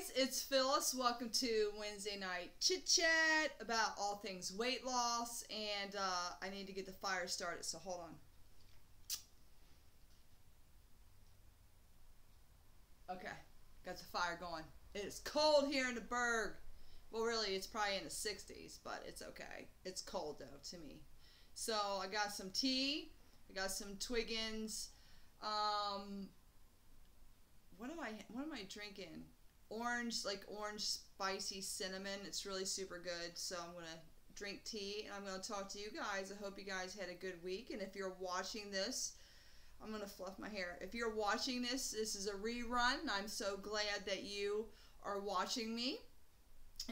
guys, it's Phyllis. Welcome to Wednesday night chit chat about all things weight loss, and I need to get the fire started, so hold on. Okay, got the fire going. It is cold here in the Berg. Well, really, it's probably in the 60s, but it's okay. It's cold though to me. So I got some tea. I got some Twiggins. What am I drinking? Orange spicy cinnamon. It's really super good. So I'm gonna drink tea and I'm gonna talk to you guys. I hope you guys had a good week. And if you're watching this, I'm gonna fluff my hair. If you're watching this is a rerun. I'm so glad that you are watching me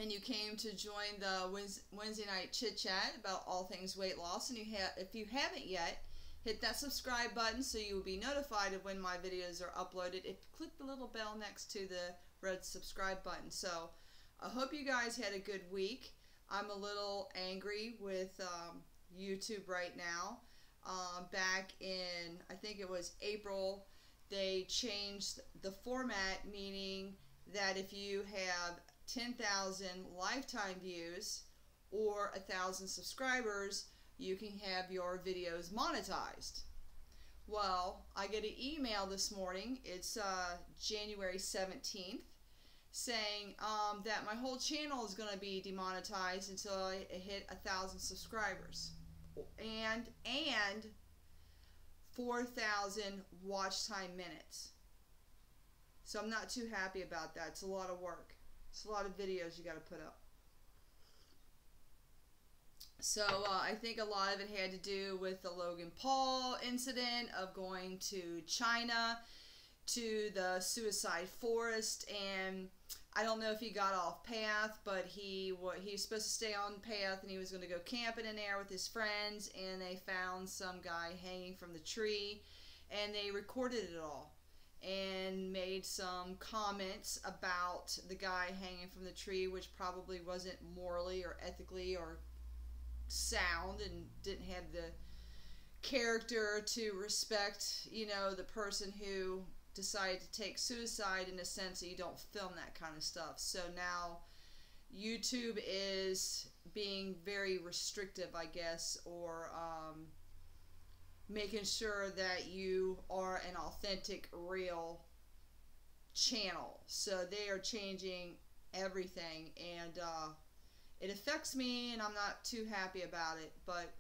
and you came to join the Wednesday night chit chat about all things weight loss. And if you haven't yet, hit that subscribe button so you will be notified of when my videos are uploaded. Click the little bell next to the red subscribe button. So I hope you guys had a good week. I'm a little angry with YouTube right now. Back in, I think it was April, they changed the format, meaning that if you have 10,000 lifetime views or 1,000 subscribers, you can have your videos monetized. Well, I get an email this morning, it's January 17th, saying that my whole channel is going to be demonetized until I hit 1,000 subscribers and 4,000 watch time minutes. So I'm not too happy about that. It's a lot of work. It's a lot of videos you got to put up. So I think a lot of it had to do with the Logan Paul incident of going to China to the suicide forest, and I don't know if he got off path, but he was supposed to stay on path and he was going to go camping in there with his friends, and they found some guy hanging from the tree and they recorded it all and made some comments about the guy hanging from the tree, which probably wasn't morally or ethically or sound and didn't have the character to respect, you know, the person who decided to take suicide, in a sense that you don't film that kind of stuff. So now YouTube is being very restrictive, I guess, or making sure that you are an authentic, real channel. So they are changing everything, and it affects me, and I'm not too happy about it, but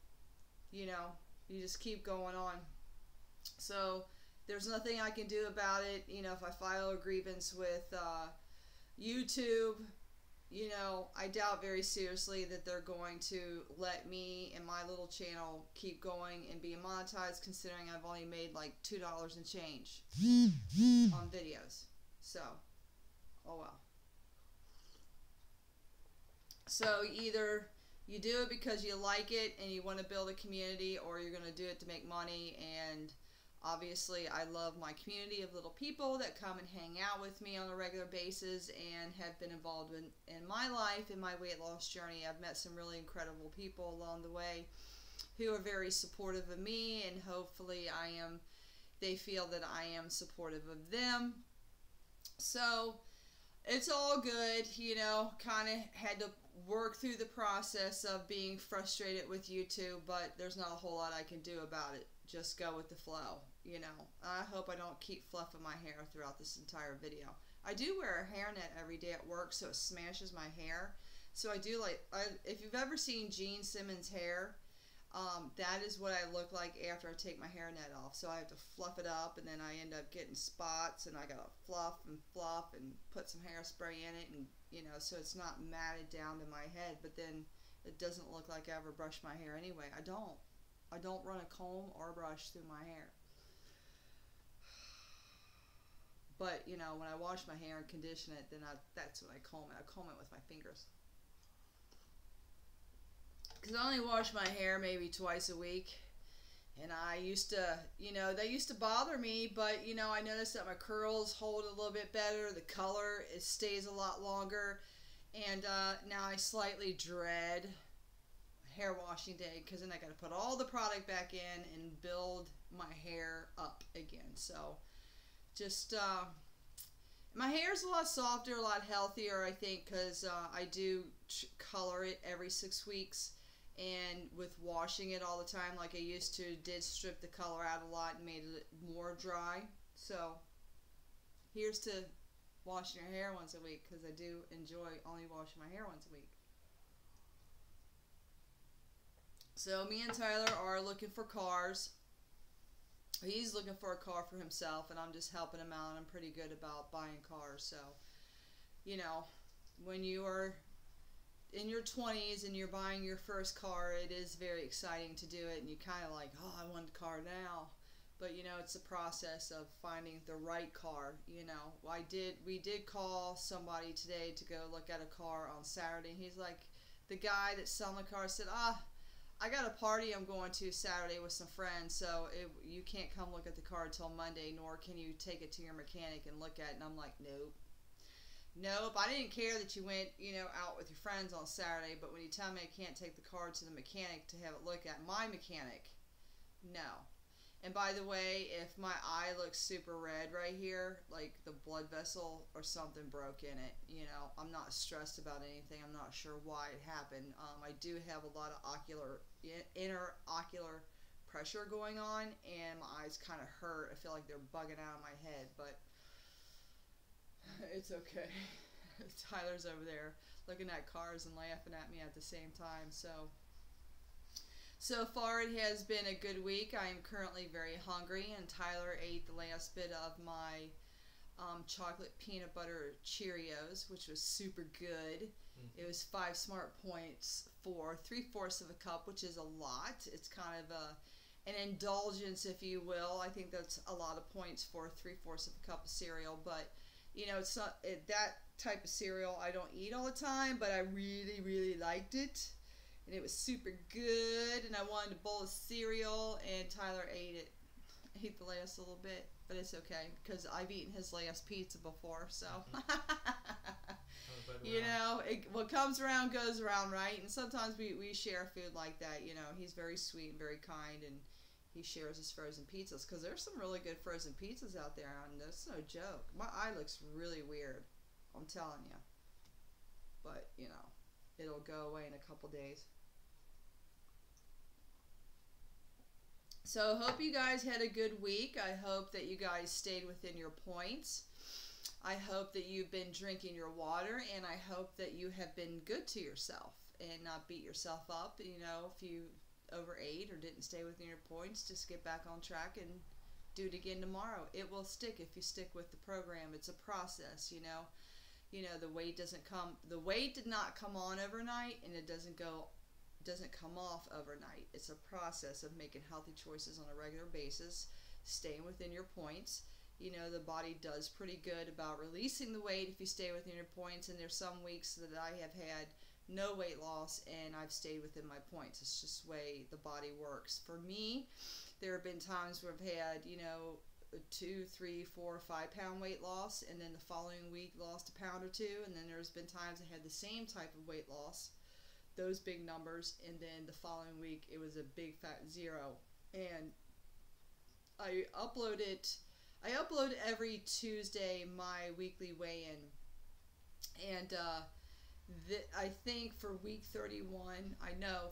you know, you just keep going on. So there's nothing I can do about it. You know, if I file a grievance with YouTube, you know, I doubt very seriously that they're going to let me and my little channel keep going and be monetized, considering I've only made like $2 and change on videos. So, oh well. So either you do it because you like it and you want to build a community, or you're going to do it to make money. And obviously I love my community of little people that come and hang out with me on a regular basis and have been involved in my life, in my weight loss journey. I've met some really incredible people along the way who are very supportive of me, and hopefully they feel that I am supportive of them. So it's all good, you know. Kind of had to work through the process of being frustrated with YouTube, but there's not a whole lot I can do about it. Just go with the flow, you know. I hope I don't keep fluffing my hair throughout this entire video. I do wear a hairnet every day at work, so it smashes my hair. So I do if you've ever seen Gene Simmons' hair, that is what I look like after I take my hairnet off. So I have to fluff it up, and then I end up getting spots, and I gotta fluff and put some hairspray in it, and you know, so it's not matted down to my head. But then it doesn't look like I ever brushed my hair anyway. I don't run a comb or a brush through my hair. But you know, when I wash my hair and condition it, then that's when I comb it. I comb it with my fingers. Because I only wash my hair maybe twice a week, and I used to, you know, they used to bother me, but you know, I noticed that my curls hold a little bit better, the color, it stays a lot longer, and now I slightly dread hair washing day, because then I got to put all the product back in and build my hair up again. So just My hair's a lot softer, a lot healthier, I think, because I do color it every 6 weeks. And with washing it all the time, like I used to, did strip the color out a lot and made it more dry. So here's to washing your hair once a week, because I do enjoy only washing my hair once a week. So me and Tyler are looking for cars. He's looking for a car for himself, and I'm just helping him out. I'm pretty good about buying cars. So, you know, when you are in your 20s and you're buying your first car, it is very exciting to do it, and you kind of like, oh, I want a car now. But, you know, it's the process of finding the right car. You know, we did call somebody today to go look at a car on Saturday. He's like, the guy that's selling the car said, I got a party I'm going to Saturday with some friends, so you can't come look at the car until Monday, nor can you take it to your mechanic and look at it. And I'm like, nope. I didn't care that you went, you know, out with your friends on Saturday, but when you tell me I can't take the car to the mechanic to have it look at my mechanic, no. And by the way, if my eye looks super red right here, like the blood vessel or something broke in it, you know, I'm not stressed about anything. I'm not sure why it happened. I do have a lot of inner ocular pressure going on, and my eyes kind of hurt. I feel like they're bugging out of my head, but it's okay. Tyler's over there looking at cars and laughing at me at the same time, So far it has been a good week. I am currently very hungry, and Tyler ate the last bit of my chocolate peanut butter Cheerios, which was super good. Mm-hmm. It was 5 smart points for 3/4 of a cup, which is a lot. It's kind of an indulgence, if you will. I think that's a lot of points for 3/4 of a cup of cereal, but you know, it's not that type of cereal I don't eat all the time, but I really, really liked it. And it was super good, and I wanted a bowl of cereal, and Tyler ate the last little bit, but it's okay, because I've eaten his last pizza before, so, you know, what comes around goes around, right? And sometimes we share food like that, you know. He's very sweet and very kind, and he shares his frozen pizzas, because there's some really good frozen pizzas out there, and that's no joke. My eye looks really weird, I'm telling you, but, you know, it'll go away in a couple days. So, hope you guys had a good week. I hope that you guys stayed within your points. I hope that you've been drinking your water, and I hope that you have been good to yourself and not beat yourself up. You know, if you overate or didn't stay within your points, just get back on track and do it again tomorrow. It will stick if you stick with the program. It's a process, you know. You know, the weight did not come on overnight, and it doesn't come off overnight. It's a process of making healthy choices on a regular basis, staying within your points. You know, the body does pretty good about releasing the weight if you stay within your points, and there's some weeks that I have had no weight loss and I've stayed within my points. It's just the way the body works. For me, there have been times where I've had, you know, 2, 3, 4, 5 pound weight loss, and then the following week lost a pound or 2, and then there's been times I had the same type of weight loss, those big numbers, and then the following week it was a big fat 0. And I upload every Tuesday my weekly weigh-in, and I think for week 31,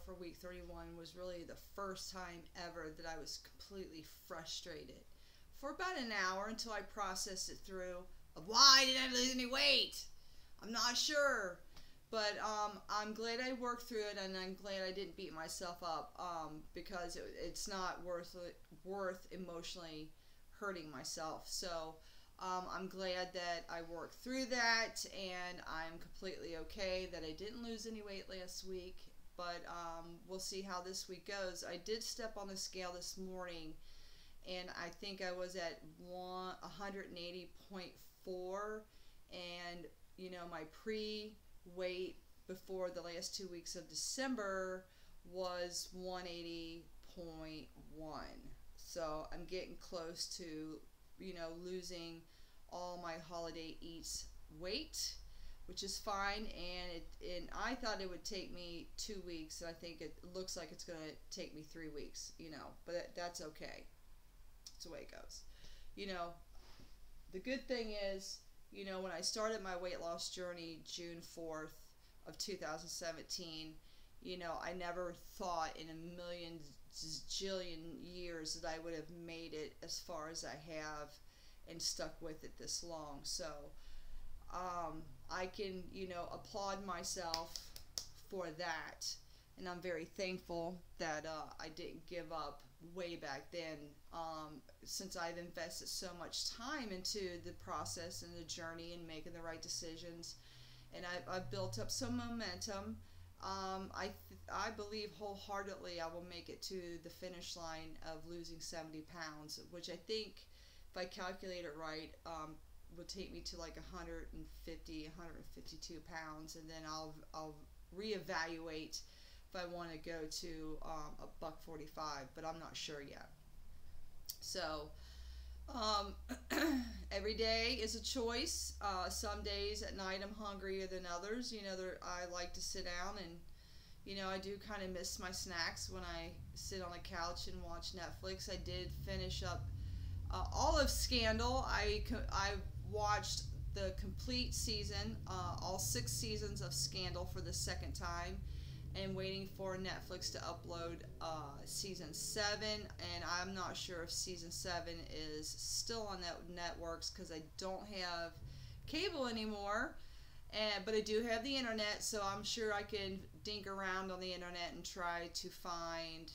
for week 31 was really the first time ever that I was completely frustrated for about an hour until I processed it through of why didn't I lose any weight? I'm not sure. But I'm glad I worked through it, and I'm glad I didn't beat myself up, because it's not worth emotionally hurting myself. So I'm glad that I worked through that, and I'm completely okay that I didn't lose any weight last week. But we'll see how this week goes. I did step on the scale this morning, and I think I was at 180.4, and you know, my weight before the last 2 weeks of December was 180.1. So I'm getting close to, you know, losing all my holiday eats weight, which is fine. And I thought it would take me 2 weeks, and I think it looks like it's going to take me 3 weeks, you know, but that's okay. It's the way it goes. You know, the good thing is, when I started my weight loss journey June 4th of 2017, I never thought in a million jillion years that I would have made it as far as I have and stuck with it this long. So I can, applaud myself for that. And I'm very thankful that I didn't give up way back then, since I've invested so much time into the process and the journey and making the right decisions. And I've built up some momentum. I believe wholeheartedly I will make it to the finish line of losing 70 pounds, which I think, if I calculate it right, would take me to like 150, 152 pounds, and then I'll reevaluate if I want to go to a $145, but I'm not sure yet. So every day is a choice. Some days at night I'm hungrier than others. I like to sit down and, I do kind of miss my snacks when I sit on the couch and watch Netflix. I did finish up all of Scandal. I watched the complete season, all 6 seasons of Scandal for the second time, and waiting for Netflix to upload season 7, and I'm not sure if season 7 is still on that networks because I don't have cable anymore, but I do have the internet, so I'm sure I can dink around on the internet and try to find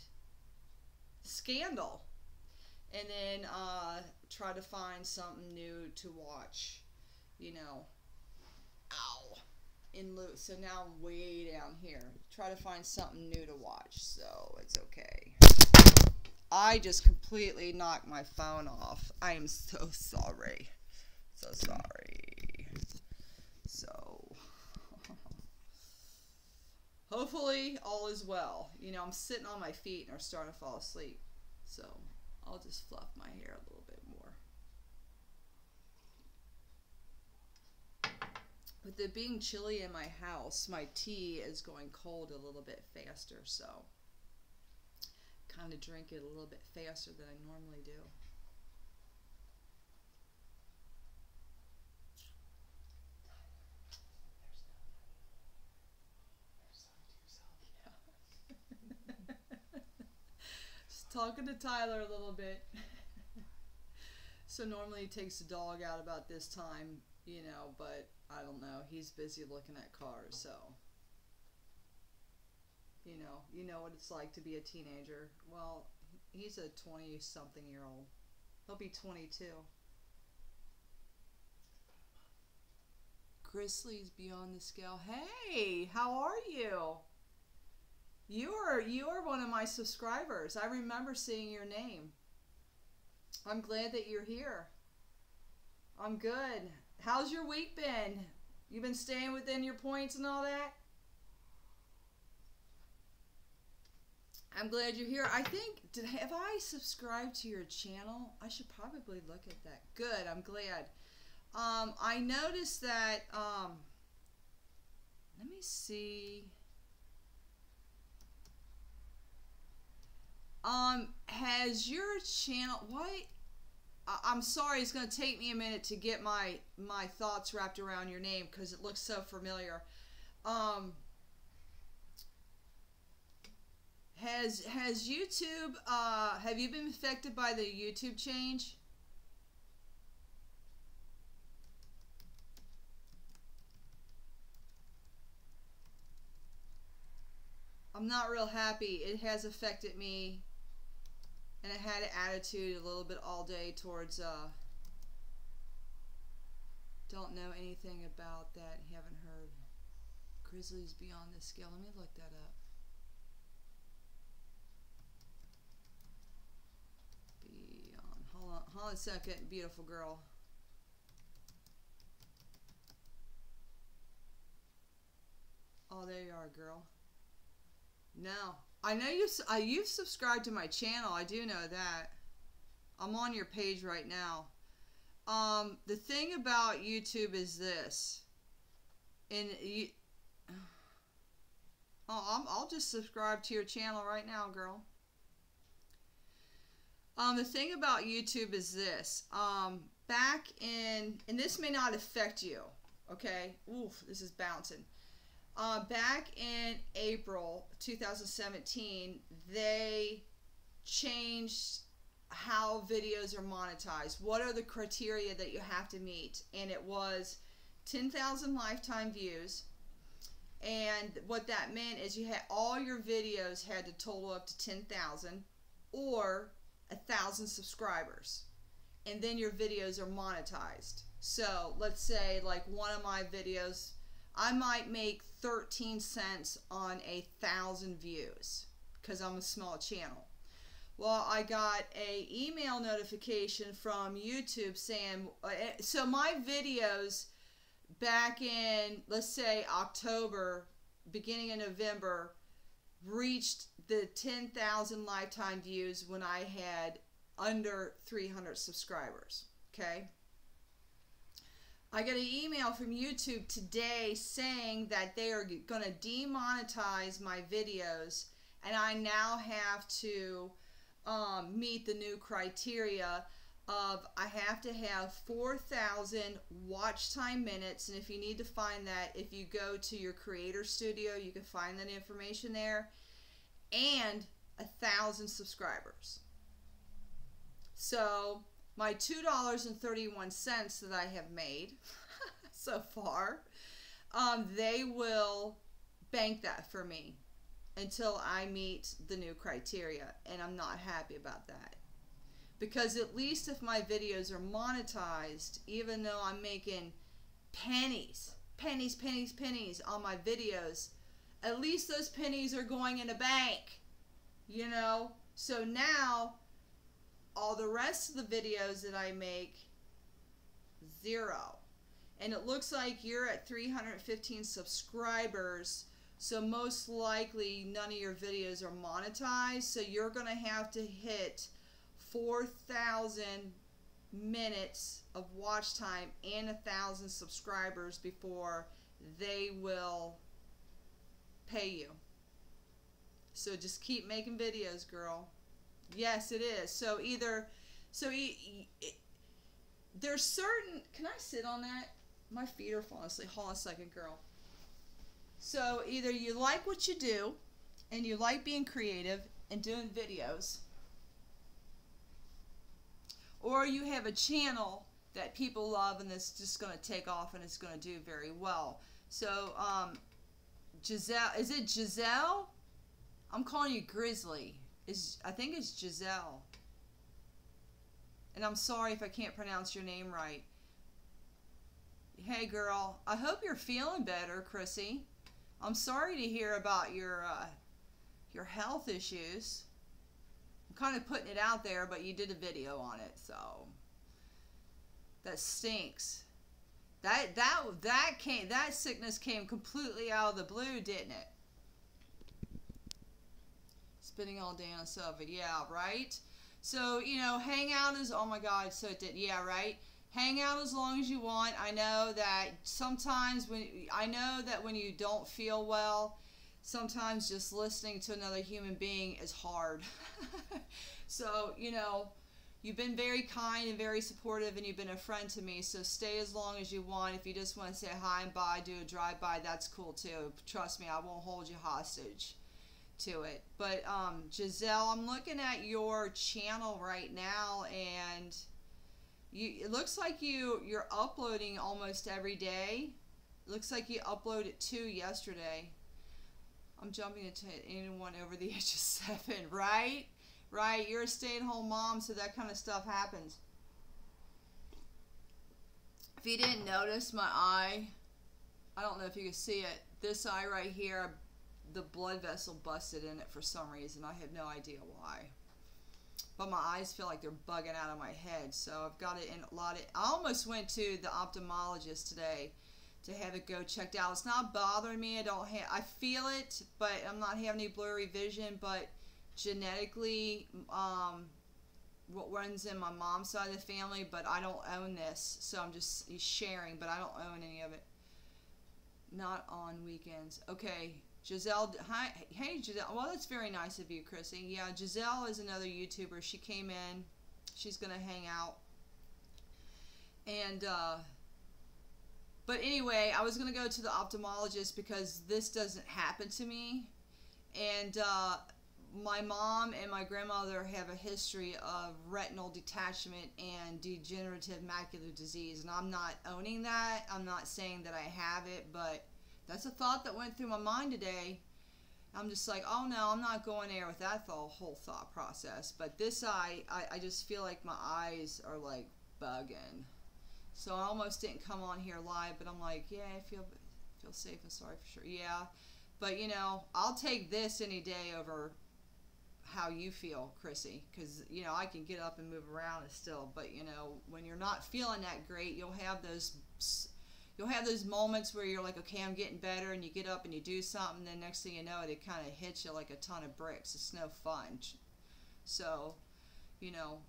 Scandal, and then try to find something new to watch, Ow. In lieu. So now I'm way down here. Try to find something new to watch, so it's okay. I just completely knocked my phone off. I am so sorry. So sorry. So hopefully all is well. I'm sitting on my feet and are starting to fall asleep. So I'll just fluff my hair a little bit more. With it being chilly in my house, my tea is going cold a little bit faster, so kind of drink it a little bit faster than I normally do. Just talking to Tyler a little bit. So normally he takes the dog out about this time, but I don't know. He's busy looking at cars, so you know what it's like to be a teenager. Well, he's a 20-something-year-old. He'll be 22. Grizzlies Beyond the Scale. Hey, how are you? You are one of my subscribers. I remember seeing your name. I'm glad that you're here. I'm good. How's your week been? You been staying within your points and all that? I'm glad you're here. I think, have I subscribed to your channel? I should probably look at that. Good, I'm glad. I noticed that, let me see. Has your channel, I'm sorry, it's going to take me a minute to get my thoughts wrapped around your name because it looks so familiar. Has YouTube, have you been affected by the YouTube change? I'm not real happy. It has affected me, and I had an attitude a little bit all day towards, don't know anything about that, haven't heard. Grizzlies Beyond the Scale. Let me look that up. Beyond. Hold on a second, beautiful girl. Oh, there you are, girl. No, I know you've subscribed to my channel. I do know that. I'm on your page right now. The thing about YouTube is this, and I'll just subscribe to your channel right now, girl. The thing about YouTube is this. back in, and this may not affect you, okay? Oof, this is bouncing. Back in April 2017, they changed how videos are monetized. What are the criteria that you have to meet? And it was 10,000 lifetime views. And what that meant is you had all your videos had to total up to 10,000 or 1,000 subscribers. And then your videos are monetized. So let's say like one of my videos, I might make 13 cents on 1,000 views because I'm a small channel. Well, I got a email notification from YouTube saying, so my videos back in, let's say October, beginning of November, reached the 10,000 lifetime views when I had under 300 subscribers, okay? I got an email from YouTube today saying that they are going to demonetize my videos, and I now have to meet the new criteria of I have to have 4,000 watch time minutes. And if you need to find that, if you go to your creator studio, you can find that information there, and 1,000 subscribers. So my $2.31 that I have made so far, they will bank that for me until I meet the new criteria, and I'm not happy about that. Because at least if my videos are monetized, even though I'm making pennies on my videos, at least those pennies are going in a bank, you know? So now, all the rest of the videos that I make, zero. And it looks like you're at 315 subscribers, so most likely none of your videos are monetized, so you're going to have to hit 4,000 minutes of watch time and 1,000 subscribers before they will pay you. So just keep making videos, girl. Yes, it is. So there's certain, can I sit on that? My feet are falling asleep. Hold on a second, girl. So either you like what you do and you like being creative and doing videos, or you have a channel that people love and it's just going to take off and it's going to do very well. So Giselle, is it Giselle? I'm calling you Grizzly. I think it's Giselle. And I'm sorry if I can't pronounce your name right. Hey girl, I hope you're feeling better, Chrissy. I'm sorry to hear about your health issues. I'm kind of putting it out there, but you did a video on it, so that stinks. That sickness came completely out of the blue, didn't it? Spinning all day on a sofa, yeah, right? So, you know, hang out as, oh my God, so it did, yeah, right? Hang out as long as you want. I know that sometimes when you don't feel well, sometimes just listening to another human being is hard. So, you know, you've been very kind and very supportive, and you've been a friend to me, so stay as long as you want. If you just want to say hi and bye, do a drive-by, that's cool too. Trust me, I won't hold you hostage to it. But Giselle, I'm looking at your channel right now, and it looks like you're uploading almost every day. It looks like you uploaded 2 yesterday. I'm jumping into anyone over the age of 7, right? Right, you're a stay-at-home mom, so that kind of stuff happens. If you didn't notice my eye, I don't know if you can see it. This eye right here, the blood vessel busted in it for some reason. I have no idea why. But my eyes feel like they're bugging out of my head, so I've got it in a lot of... I almost went to the ophthalmologist today to have it go checked out. It's not bothering me. I feel it, but I'm not having any blurry vision. But genetically, what runs in my mom's side of the family, but I don't own this, so I'm just sharing. But I don't own any of it. Not on weekends. Okay. Giselle, hi, hey Giselle. Well, that's very nice of you, Chrissy. Yeah, Giselle is another YouTuber. She came in. She's gonna hang out. And but anyway, I was gonna go to the ophthalmologist because this doesn't happen to me, and my mom and my grandmother have a history of retinal detachment and degenerative macular disease, and I'm not owning that. I'm not saying that I have it, but that's a thought that went through my mind today. I'm just like, oh no, I'm not going there with that whole thought process. But this eye, I just feel like my eyes are like bugging. So I almost didn't come on here live, but I'm like, yeah, I feel safe and sorry for sure. Yeah, but you know, I'll take this any day over how you feel, Chrissy, because you know I can get up and move around and still. But you know, when you're not feeling that great, you'll have those moments where you're like, okay, I'm getting better, and you get up and you do something, and then next thing you know, it kind of hits you like a ton of bricks. It's no fun. So, you know,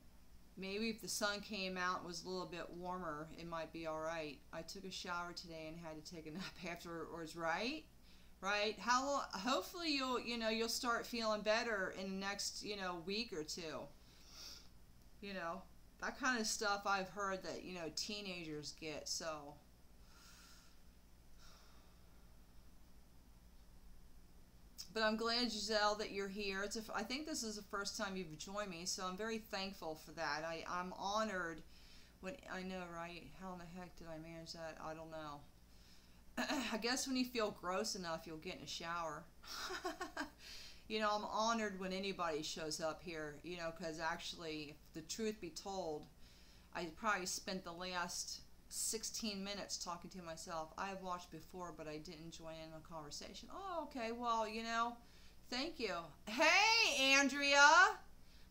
maybe if the sun came out and was a little bit warmer, it might be all right. I took a shower today and had to take a nap afterwards, right? Right? Hopefully you'll start feeling better in the next, week or two. You know, that kind of stuff I've heard that, teenagers get, so. But I'm glad, Giselle, that you're here. I think this is the first time you've joined me, so I'm very thankful for that. I'm honored I know, right? How in the heck did I manage that? I don't know. I guess when you feel gross enough, you'll get in a shower. I'm honored when anybody shows up here, because actually, if the truth be told, I probably spent the last 16 minutes talking to myself. I have watched before, but I didn't join in the conversation. Oh, okay. Well, thank you. Hey, Andrea,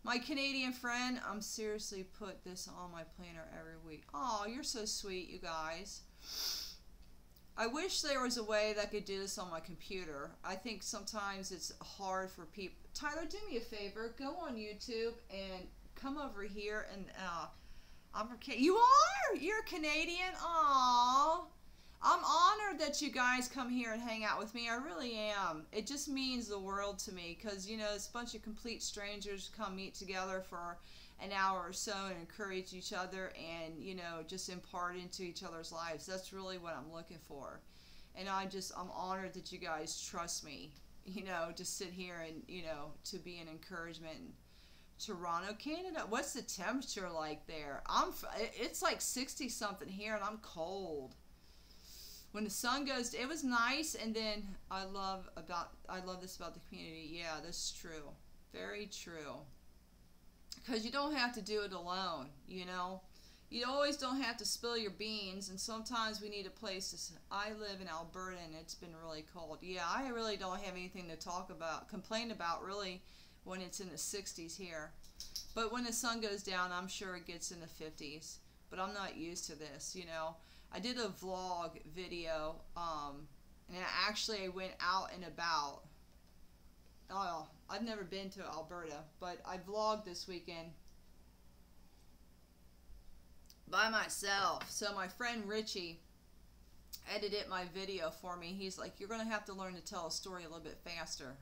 my Canadian friend. I'm seriously put this on my planner every week. Oh, you're so sweet, you guys. I wish there was a way that I could do this on my computer. I think sometimes it's hard for people. Tyler, do me a favor. Go on YouTube and come over here and I'm from Canada. You are? You're Canadian? Aww. I'm honored that you guys come here and hang out with me. I really am. It just means the world to me because, it's a bunch of complete strangers come meet together for an hour or so and encourage each other and, just impart into each other's lives. That's really what I'm looking for. And I'm honored that you guys trust me, to sit here and, to be an encouragement. Toronto, Canada. What's the temperature like there? It's like 60 something here and I'm cold. When the sun goes, it was nice, and then I love this about the community. Yeah, that's true. Very true. Because you don't have to do it alone, You always don't have to spill your beans, and sometimes we need a place to. I live in Alberta, and it's been really cold. Yeah, I really don't have anything to complain about, really, when it's in the 60s here. But when the sun goes down, I'm sure it gets in the 50s. But I'm not used to this, I did a vlog video, and I went out and about. Oh, I've never been to Alberta, but I vlogged this weekend by myself. So my friend Richie edited my video for me. He's like, you're going to have to learn to tell a story a little bit faster.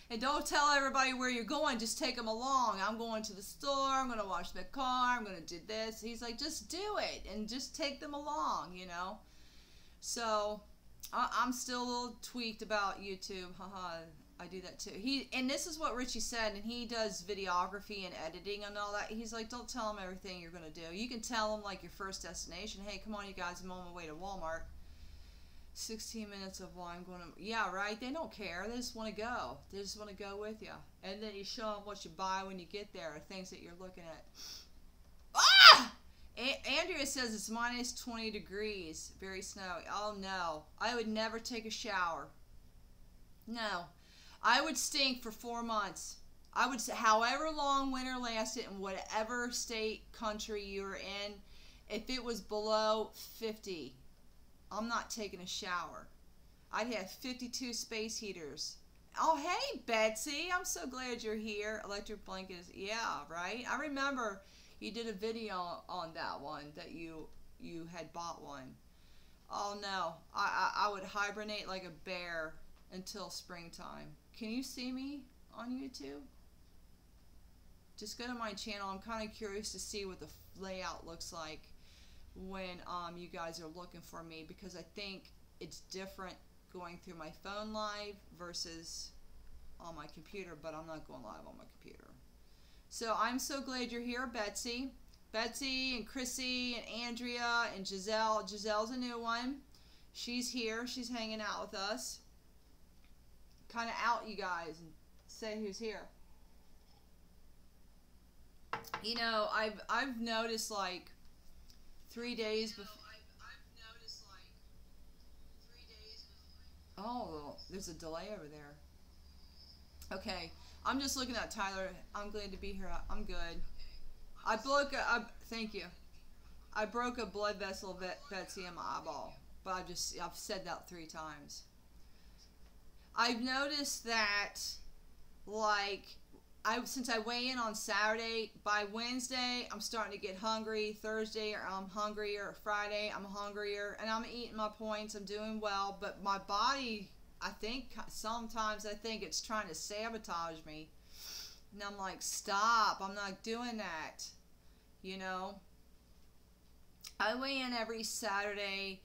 And don't tell everybody where you're going. Just take them along. I'm going to the store. I'm going to wash my car. I'm going to do this. He's like, just do it and just take them along, So I'm still a little tweaked about YouTube. Haha, I do that too. And this is what Richie said, and he does videography and editing and all that. He's like, don't tell them everything you're going to do. You can tell them like your first destination. Hey, come on, you guys, I'm on my way to Walmart. 16 minutes of why I'm going to. Yeah, right. They don't care. They just want to go. They just want to go with you. And then you show them what you buy when you get there, things that you're looking at. Ah! Andrea says it's minus 20 degrees. Very snowy. Oh, no. I would never take a shower. No. I would stink for 4 months. I would say, however long winter lasted in whatever state, country you were in, if it was below 50, I'm not taking a shower. I'd have 52 space heaters. Oh, hey, Betsy. I'm so glad you're here. Electric blankets. Yeah, right? I remember you did a video on that one, that you had bought one. Oh, no. I would hibernate like a bear until springtime. Can you see me on YouTube? Just go to my channel. I'm kind of curious to see what the layout looks like when you guys are looking for me, because I think it's different going through my phone live versus on my computer, but I'm not going live on my computer. So I'm so glad you're here, Betsy. Betsy and Chrissy and Andrea and Giselle. Giselle's a new one. She's here. She's hanging out with us. Kind of out, you guys, and say who's here. You know, I've noticed like 3 days before. Oh, there's a delay over there. Okay, I'm just looking at Tyler. I'm glad to be here. I'm good. Thank you. I broke a blood vessel, Betsy, in my eyeball. But I've said that 3 times. I've noticed that, like, since I weigh in on Saturday, by Wednesday, I'm starting to get hungry. Thursday, I'm hungrier. Friday, I'm hungrier. And I'm eating my points. I'm doing well. But my body, sometimes I think it's trying to sabotage me. And I'm like, stop. I'm not doing that. You know? I weigh in every Saturday,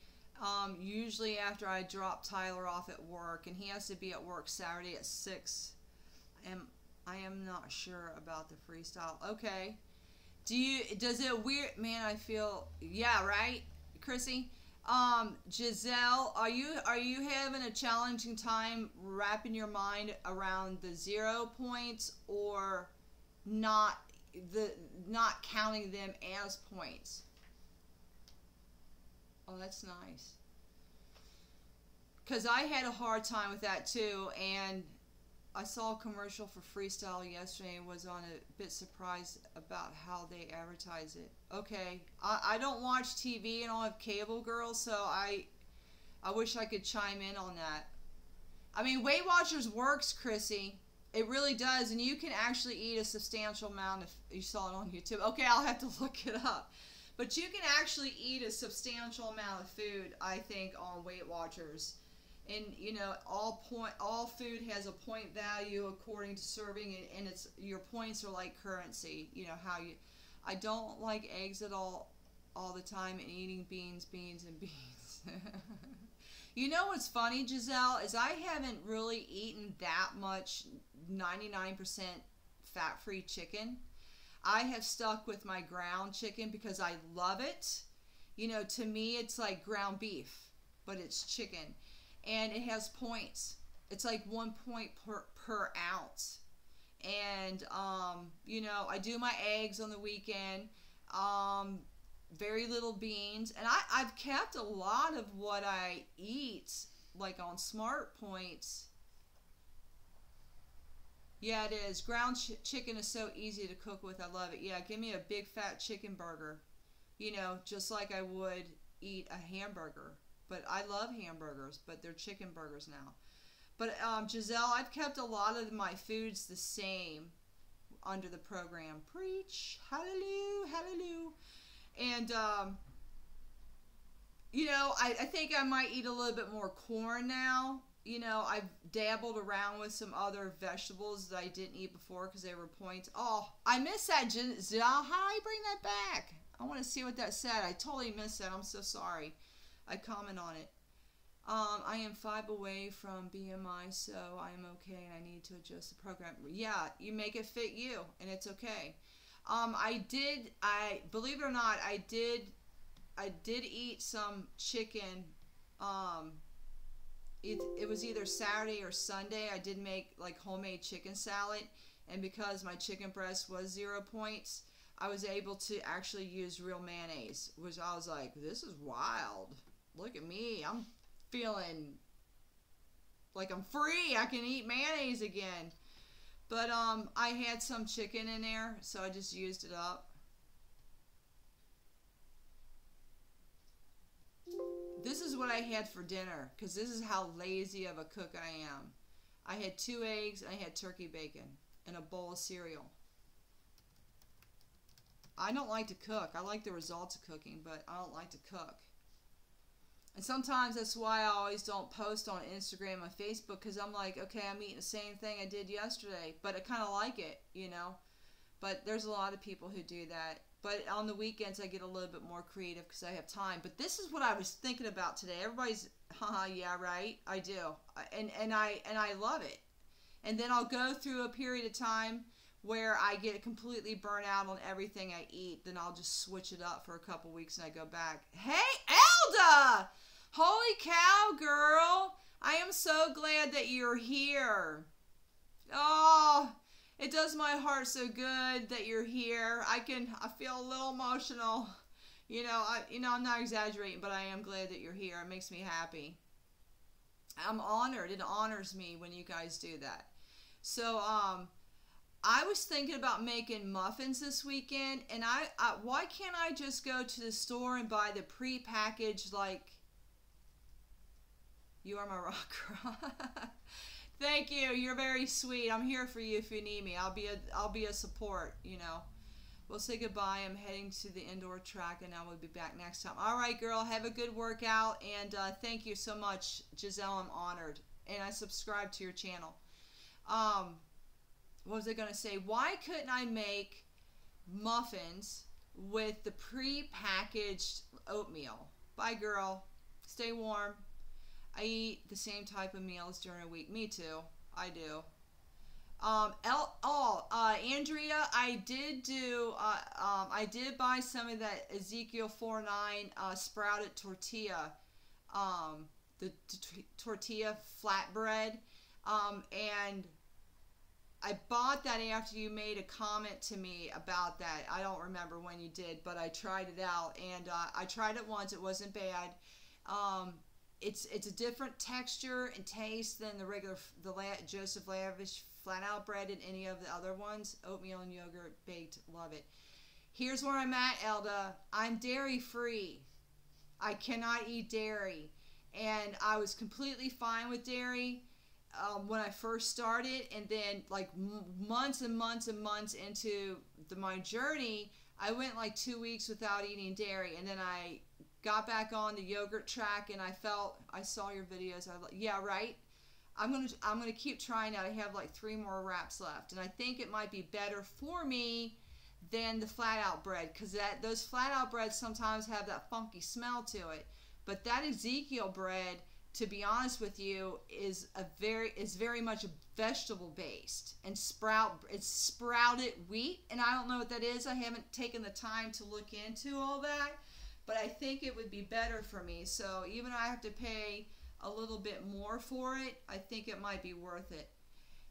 usually after I drop Tyler off at work. And he has to be at work Saturday at 6. And I am not sure about the freestyle. Okay. Does it weird, man, I feel, yeah, right, Chrissy? Giselle, are you having a challenging time wrapping your mind around the 0 points, or not counting them as points? Oh, that's nice. Because I had a hard time with that too, and I saw a commercial for freestyle yesterday and was on a bit surprised about how they advertise it. Okay, I don't watch TV and I don't have cable, girls, so I wish I could chime in on that. I mean, Weight Watchers works, Chrissy. It really does, and you can actually eat a substantial amount if you saw it on YouTube. Okay, I'll have to look it up. But you can actually eat a substantial amount of food, I think, on Weight Watchers. And you know, all food has a point value according to serving, and it's, your points are like currency. You know how you. I don't like eggs at all the time, and eating beans, and beans. You know what's funny, Giselle, is I haven't really eaten that much 99% fat-free chicken. I have stuck with my ground chicken because I love it. You know, to me, it's like ground beef, but it's chicken. And it has points. It's like 1 point per ounce. And, you know, I do my eggs on the weekend. Very little beans. And I've kept a lot of what I eat, like on Smart Points. Yeah, it is. Ground chicken is so easy to cook with. I love it. Yeah, give me a big fat chicken burger. You know, just like I would eat a hamburger. But I love hamburgers, but they're chicken burgers now. But Giselle, I've kept a lot of my foods the same under the program. Preach, hallelujah, hallelujah. And, you know, I think I might eat a little bit more corn now. You know, I've dabbled around with some other vegetables that I didn't eat before because they were points. Oh, I missed that, Giselle. How do I bring that back? I want to see what that said. I totally missed that. I'm so sorry. I comment on it. I am 5 away from BMI, so I am okay, and I need to adjust the program. Yeah, you make it fit you, and it's okay. Believe it or not, I did eat some chicken. It was either Saturday or Sunday. I did make like homemade chicken salad, and because my chicken breast was 0 points, I was able to actually use real mayonnaise, which I was like, this is wild. Look at me. I'm feeling like I'm free. I can eat mayonnaise again. But I had some chicken in there, so I just used it up. This is what I had for dinner, because this is how lazy of a cook I am. I had 2 eggs, and I had turkey bacon, and a bowl of cereal. I don't like to cook. I like the results of cooking, but I don't like to cook. And sometimes that's why I always don't post on Instagram and Facebook, because I'm like, okay, I'm eating the same thing I did yesterday, but I kind of like it, you know. But there's a lot of people who do that. But on the weekends, I get a little bit more creative because I have time. But this is what I was thinking about today. Everybody's, haha, yeah, right. I do, and I love it. And then I'll go through a period of time where I get completely burnt out on everything I eat. Then I'll just switch it up for a couple weeks and I go back. Hey, Elda! Holy cow, girl! I am so glad that you're here. Oh, it does my heart so good that you're here. I feel a little emotional. I'm not exaggerating, but I am glad that you're here. It makes me happy. I'm honored. It honors me when you guys do that. So, I was thinking about making muffins this weekend, and why can't I just go to the store and buy the pre-packaged, like, you are my rock girl. Thank you. You're very sweet. I'm here for you if you need me. I'll be a support, We'll say goodbye. I'm heading to the indoor track, and I will be back next time. All right, girl. Have a good workout, and thank you so much, Giselle. I'm honored, and I subscribe to your channel. What was I going to say? Why couldn't I make muffins with the pre-packaged oatmeal? Bye, girl. Stay warm. I eat the same type of meals during a week. Me too. I do. Andrea, I did buy some of that Ezekiel 4:9 sprouted tortilla, the tortilla flatbread, and I bought that after you made a comment to me about that. I don't remember when you did, but I tried it out, and I tried it once. It wasn't bad. It's a different texture and taste than the regular Joseph Lavish flat out bread and any of the other ones. Oatmeal and yogurt baked, love it. Here's where I'm at, Elda. I'm dairy free. I cannot eat dairy, and I was completely fine with dairy when I first started, and then like months and months and months into my journey, I went like 2 weeks without eating dairy, and then I got back on the yogurt track, and I saw your videos. Yeah, right. I'm gonna keep trying that. I have like 3 more wraps left, and I think it might be better for me than the flat out bread, because those flat out breads sometimes have that funky smell to it. But that Ezekiel bread, to be honest with you, is very much vegetable based, and it's sprouted wheat, and I don't know what that is. I haven't taken the time to look into all that, but I think it would be better for me. So even though I have to pay a little bit more for it, I think it might be worth it.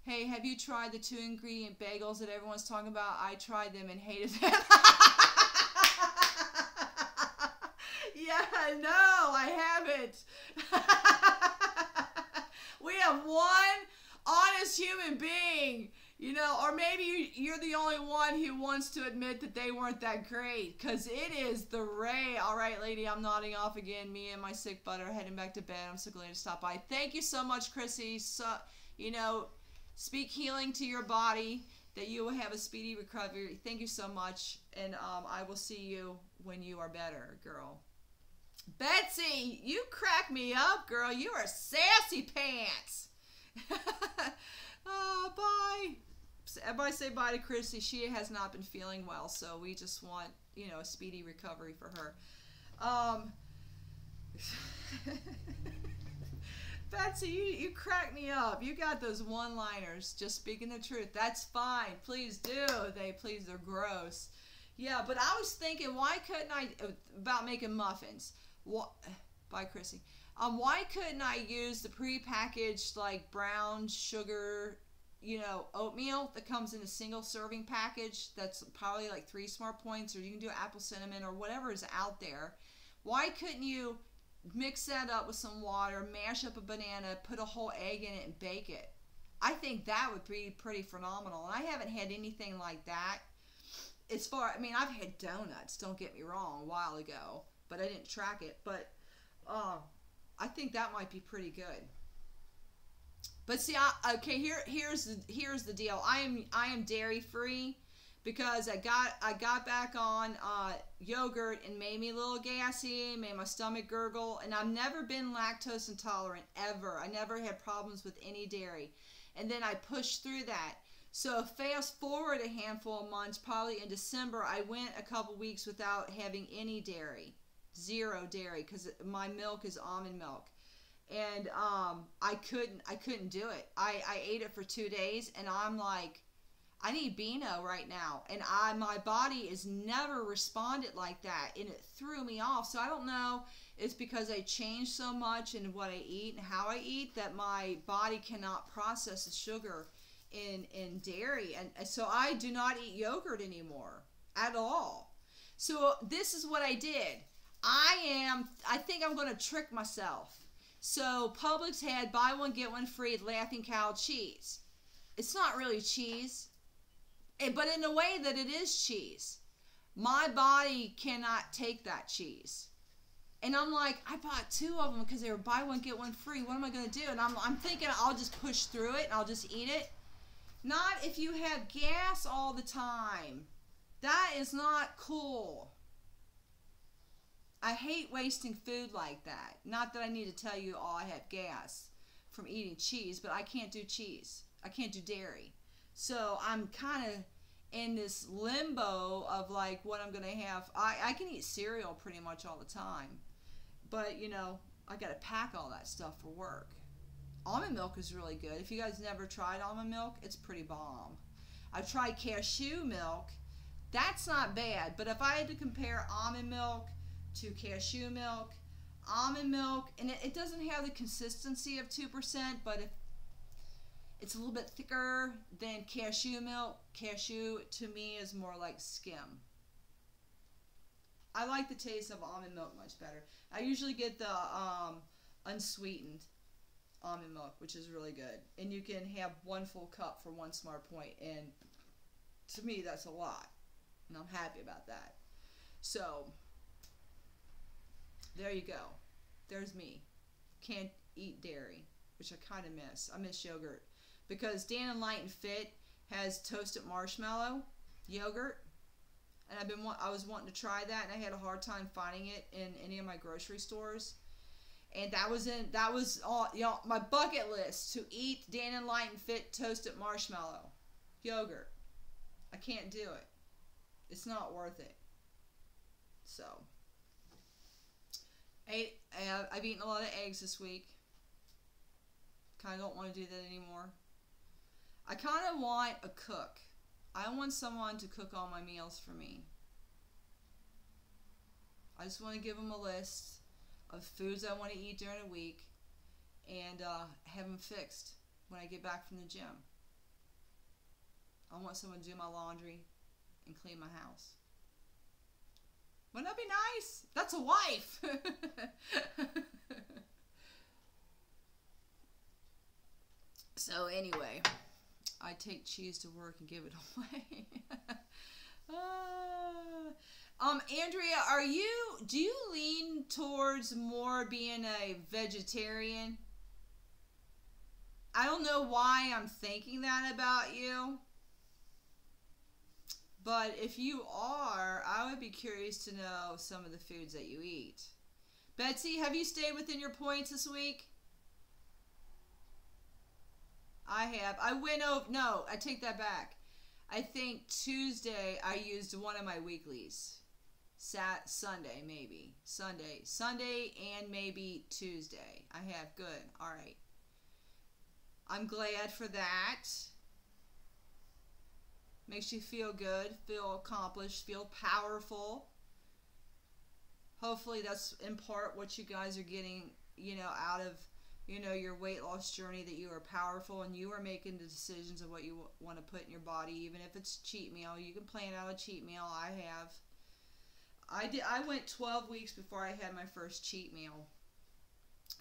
Hey, have you tried the 2-ingredient bagels that everyone's talking about? I tried them and hated them. Yeah, no, I haven't. We have one honest human being, or maybe you're the only one who wants to admit that they weren't that great, because it is the ray. All right, lady, I'm nodding off again. Me and my sick butt are heading back to bed. I'm so glad to stop by. Thank you so much, Chrissy. So, speak healing to your body, that you will have a speedy recovery. Thank you so much, and I will see you when you are better, girl. Betsy, you crack me up, girl. You are sassy pants. Bye. Everybody say bye to Chrissy. She has not been feeling well, so we just want, a speedy recovery for her. Betsy, you crack me up. You got those one-liners, just speaking the truth. That's fine. Please do. They're gross. Yeah, but I was thinking, why couldn't I, about making muffins. Bye, Chrissy. Why couldn't I use the pre-packaged, like, brown sugar, oatmeal that comes in a single serving package that's probably like 3 smart points, or you can do apple cinnamon or whatever is out there. Why couldn't you mix that up with some water, mash up a banana, put a whole egg in it, and bake it? I think that would be pretty phenomenal. And I haven't had anything like that. I've had donuts, don't get me wrong, a while ago, but I didn't track it. But I think that might be pretty good. But see, here's the deal. I am dairy free because I got back on yogurt, and made me a little gassy, made my stomach gurgle, and I've never been lactose intolerant ever. I never had problems with any dairy, and then I pushed through that. So fast forward a handful of months, probably in December, I went a couple weeks without having any dairy, 0 dairy, because my milk is almond milk, and I couldn't do it. I ate it for 2 days, and I'm like, I need Beano right now, and my body has never responded like that, and it threw me off. So I don't know. It's because I changed so much in what I eat and how I eat that my body cannot process the sugar in dairy, and so I do not eat yogurt anymore at all. So this is what I did. I think I'm going to trick myself. So Publix had buy one get one free Laughing Cow cheese. It's not really cheese, but in a way that it is cheese. My body cannot take that cheese. And I'm like, I bought 2 of them because they were buy one get one free. What am I going to do? And I'm thinking I'll just push through it and I'll just eat it. Not if you have gas all the time. That is not cool. I hate wasting food like that. Not that I need to tell you, oh, I have gas from eating cheese, but I can't do cheese. I can't do dairy. So I'm kind of in this limbo of like what I'm going to have. I can eat cereal pretty much all the time. But, you know, I got to pack all that stuff for work. Almond milk is really good. If you guys never tried almond milk, it's pretty bomb. I've tried cashew milk. That's not bad. But if I had to compare almond milk to cashew milk, almond milk, and it doesn't have the consistency of 2%, but if it's a little bit thicker than cashew milk. Cashew, to me, is more like skim. I like the taste of almond milk much better. I usually get the unsweetened almond milk, which is really good. And you can have 1 full cup for 1 smart point, and to me, that's a lot. And I'm happy about that. So, there you go. There's me. Can't eat dairy, which I kind of miss. I miss yogurt. Because Dan and Light and Fit has toasted marshmallow yogurt. And I was wanting to try that, and I had a hard time finding it in any of my grocery stores. And that was all, you know, my bucket list, to eat Dan and Light and Fit toasted marshmallow yogurt. I can't do it. It's not worth it. So, I've eaten a lot of eggs this week. Kind of don't want to do that anymore. I kind of want a cook. I want someone to cook all my meals for me. I just want to give them a list of foods I want to eat during a week and have them fixed when I get back from the gym. I want someone to do my laundry and clean my house. Wouldn't that be nice? That's a wife. So anyway, I take cheese to work and give it away. Andrea, do you lean towards more being a vegetarian? I don't know why I'm thinking that about you. But if you are, I would be curious to know some of the foods that you eat. Betsy, have you stayed within your points this week? I have. I went over. No, I take that back. I think Tuesday I used one of my weeklies. Sunday, maybe. Sunday and maybe Tuesday. I have. Good. All right. I'm glad for that. Makes you feel good, feel accomplished, feel powerful. Hopefully that's in part what you guys are getting, out of, your weight loss journey, that you are powerful and you are making the decisions of what you want to put in your body, even if it's cheat meal. You can plan out a cheat meal. I have. I went 12 weeks before I had my first cheat meal.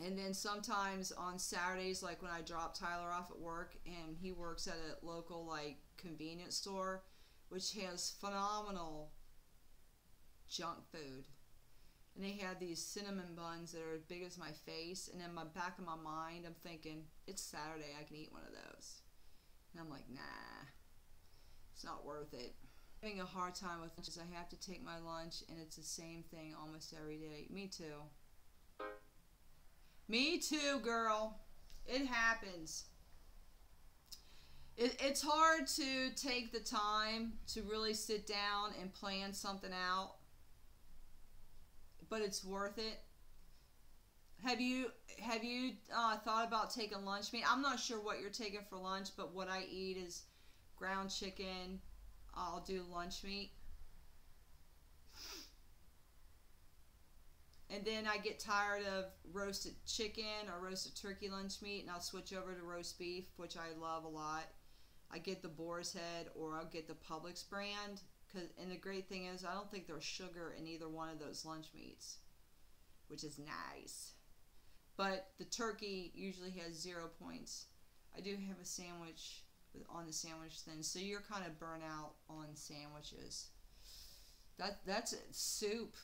And then sometimes on Saturdays, like when I drop Tyler off at work, and he works at a local convenience store, which has phenomenal junk food. And they had these cinnamon buns that are as big as my face, and in my back of my mind, I'm thinking, it's Saturday, I can eat one of those. And I'm like, nah, it's not worth it. I'm having a hard time with lunches. I have to take my lunch, and it's the same thing almost every day. Me too. Me too, girl. It happens. It's hard to take the time to really sit down and plan something out, but it's worth it. Have you thought about taking lunch meat? I'm not sure what you're taking for lunch, but what I eat is ground chicken. I'll do lunch meat. And then I get tired of roasted chicken or roasted turkey lunch meat, and I'll switch over to roast beef, which I love a lot. I get the Boar's Head, or I'll get the Publix brand. And the great thing is, I don't think there's sugar in either one of those lunch meats, which is nice. But the turkey usually has 0 points. I do have a sandwich on the sandwich thing, so you're kind of burnt out on sandwiches. That's soup,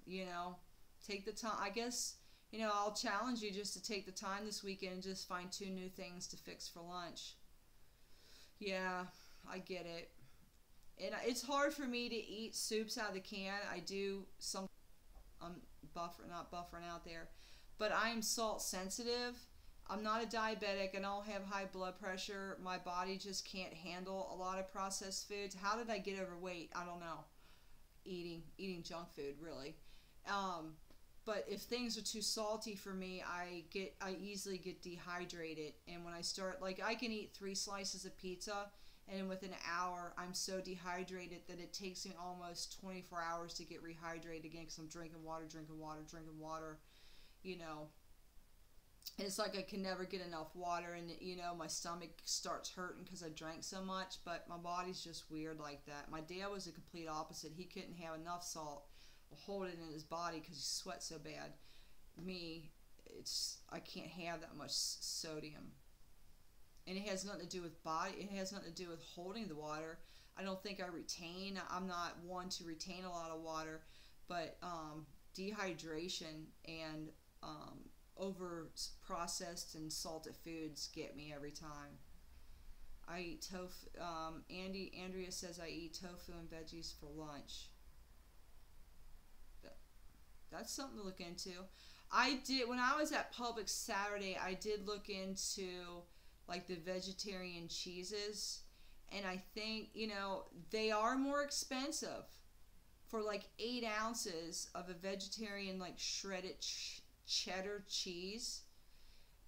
you know. Take the time. I guess, I'll challenge you just to take the time this weekend and just find 2 new things to fix for lunch. Yeah, I get it. And it's hard for me to eat soups out of the can. I do some. I'm not buffering out there, but I'm salt sensitive. I'm not a diabetic. I don't have high blood pressure. My body just can't handle a lot of processed foods. How did I get overweight? I don't know. Eating junk food, really. But if things are too salty for me, I easily get dehydrated. And when I start, I can eat 3 slices of pizza, and within an hour, I'm so dehydrated that it takes me almost 24 hours to get rehydrated again, because I'm drinking water. And it's like I can never get enough water, and my stomach starts hurting because I drank so much. But my body's just weird like that. My dad was the complete opposite. He couldn't have enough salt, hold it in his body because he sweats so bad. Me, I can't have that much sodium, and it has nothing to do with body. It has nothing to do with holding the water. I don't think I retain. I'm not one to retain a lot of water, but dehydration and over processed and salted foods get me every time. I eat tofu. Andrea says I eat tofu and veggies for lunch. That's something to look into. I did, when I was at Publix Saturday, I did look into the vegetarian cheeses, and I think they are more expensive. For 8 ounces of a vegetarian shredded cheddar cheese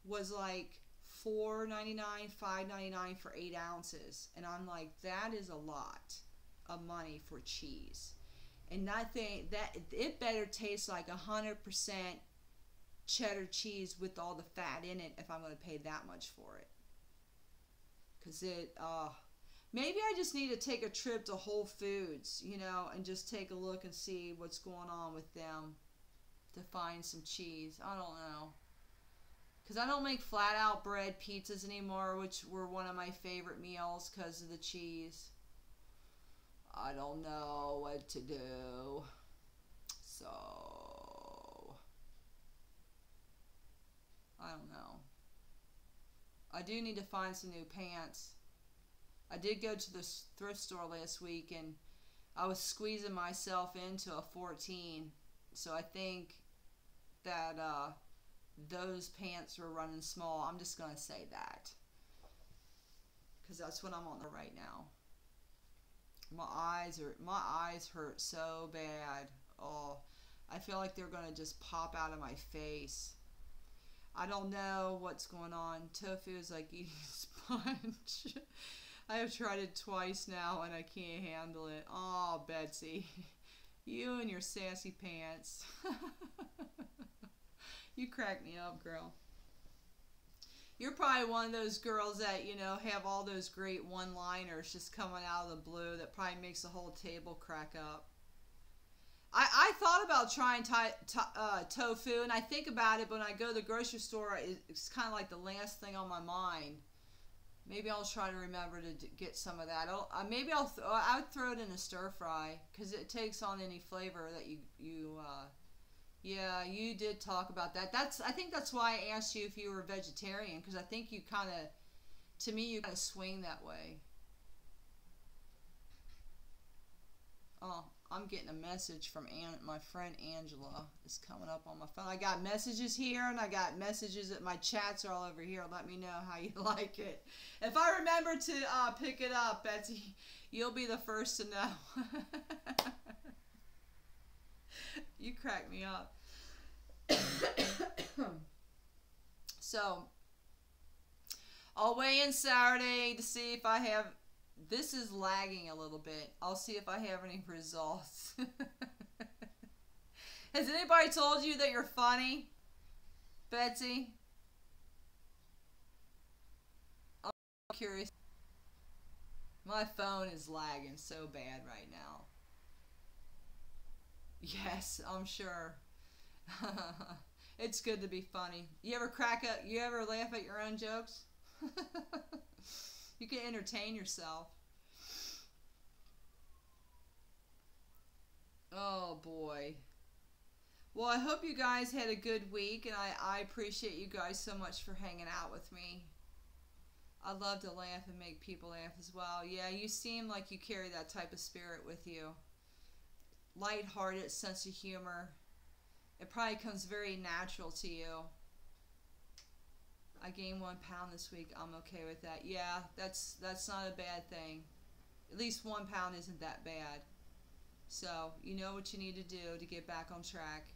was $4.99, $5.99 for 8 ounces, and I'm like, that is a lot of money for cheese. And I think that it better taste like 100% cheddar cheese with all the fat in it if I'm going to pay that much for it. Because maybe I just need to take a trip to Whole Foods, and just take a look and see what's going on with them to find some cheese. I don't know. Because I don't make flat out bread pizzas anymore, which were one of my favorite meals because of the cheese. I don't know what to do. So, I don't know. I do need to find some new pants. I did go to the thrift store last week, and I was squeezing myself into a 14. So I think that those pants were running small. I'm just going to say that, because that's what I'm on right now. My eyes hurt so bad. Oh, I feel like they're going to just pop out of my face. I don't know what's going on. Tofu is like eating sponge. I have tried it twice now, and I can't handle it. Oh, Betsy, you and your sassy pants. You crack me up, girl. You're probably one of those girls that, have all those great one-liners just coming out of the blue that probably makes the whole table crack up. I thought about trying tofu, and I think about it, but when I go to the grocery store, it's kind of like the last thing on my mind. Maybe I'll try to remember to get some of that. Maybe I would throw it in a stir fry, because it takes on any flavor that yeah, you did talk about that. I think that's why I asked you if you were a vegetarian, because I think you kind of swing that way. Oh, I'm getting a message from my friend Angela. It's coming up on my phone. I got messages here, and I got messages that my chats are all over here. Let me know how you like it. If I remember to pick it up, Betsy, you'll be the first to know. You crack me up. So, I'll weigh in Saturday to see if I have... This is lagging a little bit. I'll see if I have any results. Has anybody told you that you're funny, Betsy? I'm curious. My phone is lagging so bad right now. Yes, I'm sure. It's good to be funny. You ever you ever laugh at your own jokes? You can entertain yourself. Oh boy. Well, I hope you guys had a good week, and I appreciate you guys so much for hanging out with me. I love to laugh and make people laugh as well. Yeah, you seem like you carry that type of spirit with you. Lighthearted sense of humor. It probably comes very natural to you. I gained 1 pound this week. I'm okay with that. Yeah, that's not a bad thing. At least 1 pound isn't that bad. So, you know what you need to do to get back on track.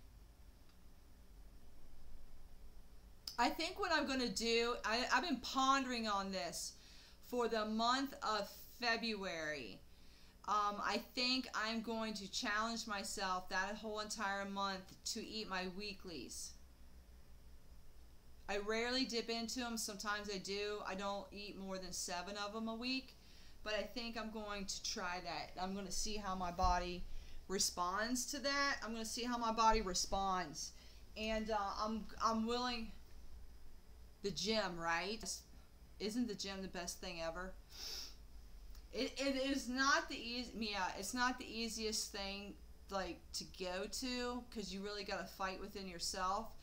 I think what I'm going to do, I've been pondering on this for the month of February. I think I'm going to challenge myself that whole entire month to eat my weeklies. I rarely dip into them. Sometimes I do. I don't eat more than 7 of them a week. But I think I'm going to try that. I'm going to see how my body responds to that. I'm going to see how my body responds. And I'm willing... The gym, right? Isn't the gym the best thing ever? It is not the it's not the easiest thing like to go to, because you really got to fight within yourself.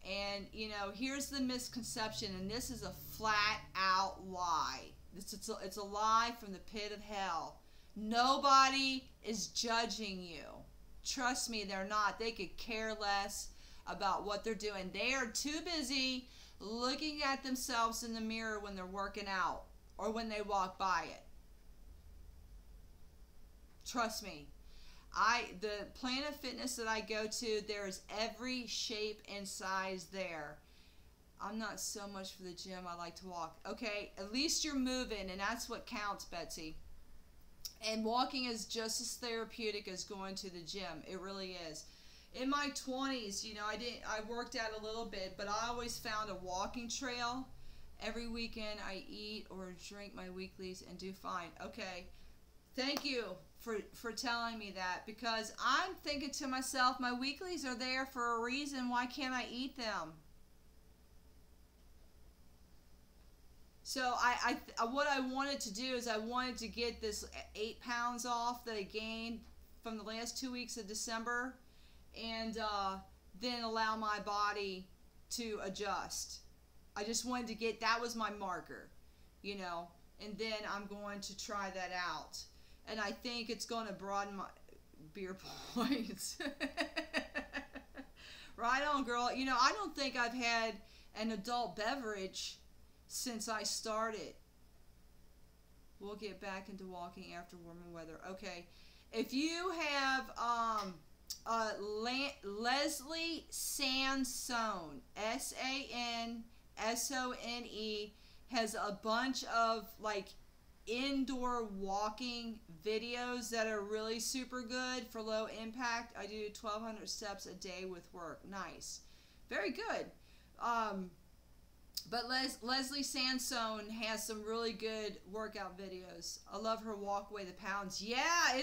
And you know, here's the misconception, and this is a flat out lie. It's a lie from the pit of hell. Nobody is judging you. Trust me, they're not. They could care less about what they're doing. They are too busy looking at themselves in the mirror when they're working out or when they walk by it. Trust me. The Planet Fitness that I go to, there's every shape and size there. I'm not so much for the gym. I like to walk. Okay, at least you're moving, and that's what counts, Betsy. And walking is just as therapeutic as going to the gym. It really is. In my 20s, you know, I worked out a little bit, but I always found a walking trail. Every weekend I eat or drink my weeklies and do fine. Okay, thank you for telling me that, because I'm thinking to myself, my weeklies are there for a reason. Why can't I eat them? So what I wanted to do is I wanted to get this 8 pounds off that I gained from the last 2 weeks of December, and then allow my body to adjust. I just wanted to get, that was my marker, you know, and then I'm going to try that out. And I think it's going to broaden my beer points. Right on, girl. You know, I don't think I've had an adult beverage since I started. We'll get back into walking after warmer weather. Okay. If you have Leslie Sansone, Sansone, has a bunch of like indoor walking videos that are really super good for low impact. I do 1,200 steps a day with work. Nice. Very good. But Leslie Sansone has some really good workout videos. I love her Walk Away the Pounds. Yeah,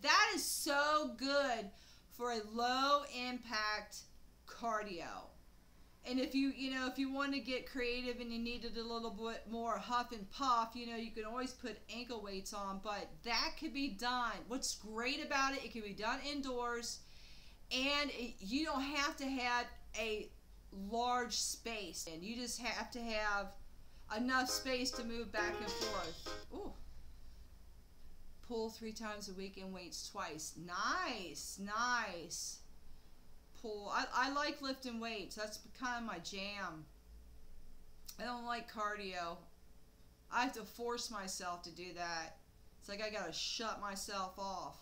that is so good for a low impact cardio. And if you want to get creative and you needed a little bit more huff and puff, you know, you can always put ankle weights on, but that could be done. What's great about it, it can be done indoors, and you don't have to have a large space, and you just have to have enough space to move back and forth. Ooh. Pull 3 times a week and weights twice. Nice, nice. Pull. I like lifting weights. That's kind of my jam. I don't like cardio. I have to force myself to do that. It's like I gotta shut myself off.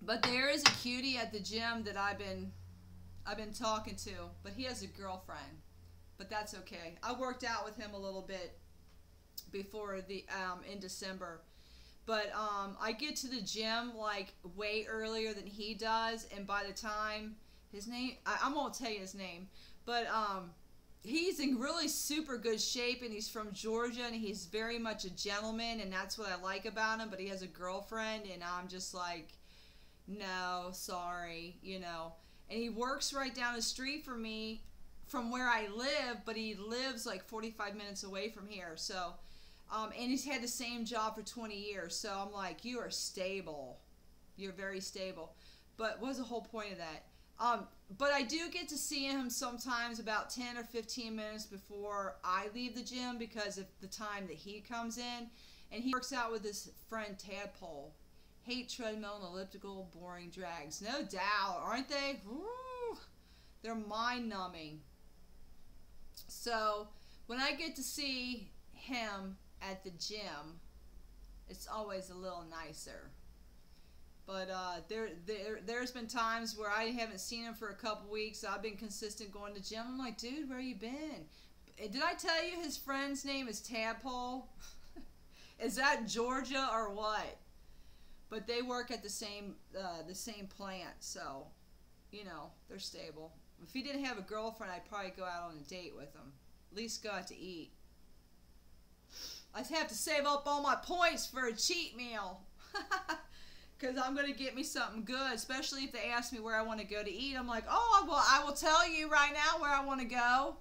But there is a cutie at the gym that I've been talking to, but he has a girlfriend. But that's okay. I worked out with him a little bit before the in December. But I get to the gym like way earlier than he does, and by the time his name, I won't tell you his name, but he's in really super good shape, and he's from Georgia, and he's very much a gentleman, and that's what I like about him. But he has a girlfriend, and I'm just like, no, sorry, you know. And he works right down the street from me, from where I live, but he lives like 45 minutes away from here. So, and he's had the same job for 20 years. So I'm like, you are stable. You're very stable. But what was the whole point of that? But I do get to see him sometimes about 10 or 15 minutes before I leave the gym because of the time that he comes in. And he works out with his friend Tadpole. Hate treadmill and elliptical, boring drags. No doubt, aren't they? Woo! They're mind-numbing. So, when I get to see him at the gym, it's always a little nicer. But there's been times where I haven't seen him for a couple weeks. I've been consistent going to gym. I'm like, dude, where you been? Did I tell you his friend's name is Tadpole? Is that Georgia or what? But they work at the same plant, so, you know, they're stable. If he didn't have a girlfriend, I'd probably go out on a date with him. At least go out to eat. I have to save up all my points for a cheat meal. Because I'm going to get me something good, especially if they ask me where I want to go to eat. I'm like, oh, well, I will tell you right now where I want to go.